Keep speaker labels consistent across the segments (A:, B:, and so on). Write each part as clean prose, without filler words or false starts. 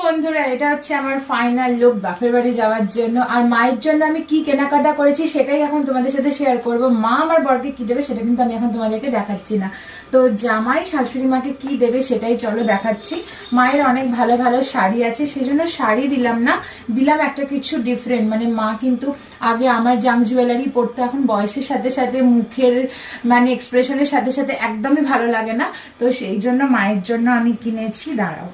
A: বন্ধুরা, এটা হচ্ছে আমার ফাইনাল লুক বাপের বাড়ি যাওয়ার জন্য। আর মায়ের জন্য আমি কি কেনাকাটা করেছি সেটাই এখন তোমাদের সাথে শেয়ার করব। মা আমার বরকে কি দেবে সেটা কিন্তু আমি এখন তোমাদেরকে দেখাচ্ছি না। তো জামাই শাশুড়ি মাকে কি দেবে সেটাই চলো দেখাচ্ছি। মায়ের অনেক ভালো ভালো শাড়ি আছে, সেই জন্য শাড়ি দিলাম না, দিলাম একটা কিছু ডিফারেন্ট। মানে মা কিন্তু আগে আমার জাং জুয়েলারি পরতো, এখন বয়সের সাথে সাথে মুখের মানে এক্সপ্রেশনের সাথে সাথে একদমই ভালো লাগে না। তো সেই জন্য মায়ের জন্য আমি কিনেছি, দাঁড়াও,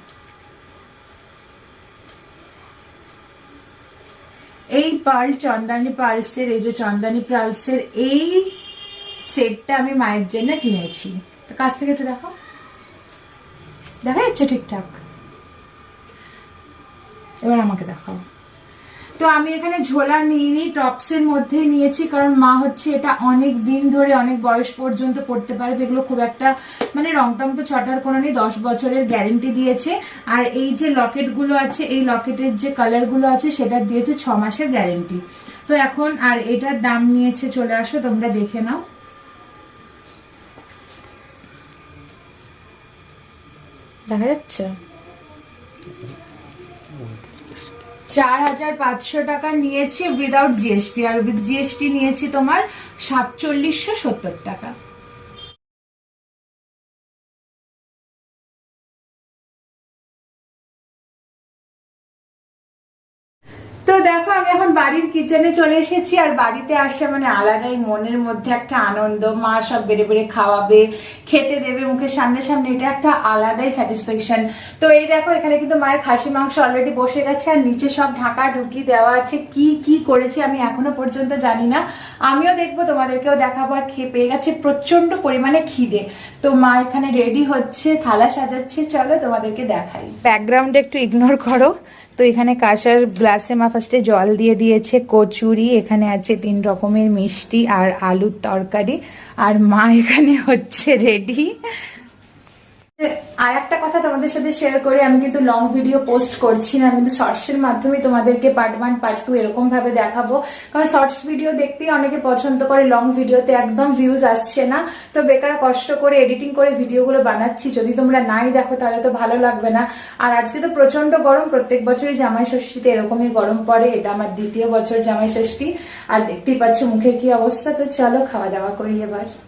A: এই পার্ল চন্দানি পার্লসের, এই যে চন্দানি পার্লসের এই সেটটা আমি মায়ের জন্য কিনেছি। তো কাছ থেকে একটু দেখো, দেখা যাচ্ছে ঠিকঠাক? এবার আমাকে দেখাও। তো আমি এখানে ঝোলা নিইনি, টপসের মধ্যেই নিয়েছি, কারণ মা হচ্ছে এটা অনেক দিন ধরে অনেক বয়স পর্যন্ত পড়তে পারবে। এগুলো খুব একটা মানে রং টং তো ছটার কোনো নেই, 10 বছরের গ্যারেন্টি দিয়েছে। আর এই যে লকেট গুলো আছে, এই লকেটের যে কালার গুলো আছে সেটা দিয়েছে 6 মাসের গ্যারেন্টি। তো এখন আর এটার দাম নিয়েছে, চলে আসো তোমরা দেখে নাও। দেখা যাচ্ছে 4500 টাকা নিয়েছি উইদাউট জিএসটি, আর উইথ জিএসটি নিয়েছি তোমার 4770 টাকা। তো দেখো, আমি এখন বাড়ির কিচেনে চলে এসেছি। আর বাড়িতে আসে মানে আলাদাই মনের মধ্যে একটা আনন্দ। মা সব বেড়ে বেড়ে খাওয়াবে, খেতে দেবে মুখের সামনে সামনে, এটা একটা আলাদাই স্যাটিসফ্যাকশন। তো এই দেখো, এখানে কিন্তু মায়ের খাসি মাংস অলরেডি বসে গেছে, আর নিচে সব ঢাকা ঢুকি দেওয়া আছে। কি কি করেছি আমি এখনো পর্যন্ত জানি না, আমিও দেখবো, তোমাদেরকেও দেখাবো। আর খেয়ে পেয়ে গেছে প্রচন্ড পরিমাণে খিদে। তো মা এখানে রেডি হচ্ছে, থালা সাজাচ্ছে, চলো তোমাদেরকে দেখাই। ব্যাকগ্রাউন্ডে একটু ইগনোর করো। তো এখানে কাঁসার গ্লাসে মা ফার্স্টে জল দিয়ে দিয়েছে, কচুরি, এখানে আছে 3 রকমের মিষ্টি আর আলুর তরকারি, আর মা এখানে হচ্ছে রেডি। আর একটা কথা তোমাদের সাথে শেয়ার করে, আমি কিন্তু লং ভিডিও পোস্ট করছি না, আমি কিন্তু শর্টসের মাধ্যমে তোমাদেরকে পার্ট 1 পার্ট 2 এরকম ভাবে দেখাবো। কারণ শর্টস ভিডিও দেখতেই অনেকে পছন্দ করে, লং ভিডিওতে একদম ভিউজ আসছে না। তো বেকার কষ্ট করে এডিটিং করে ভিডিওগুলো বানাচ্ছি, যদি তোমরা নাই দেখো তাহলে তো ভালো লাগবে না। আর আজকে তো প্রচন্ড গরম, প্রত্যেক বছরই জামাই ষষ্ঠীতে এরকমই গরম পড়ে। এটা আমার 2য় বছর জামাই ষষ্ঠী, আর দেখতেই পাচ্ছ মুখের কি অবস্থা। তো চলো খাওয়া দাওয়া করি এবার।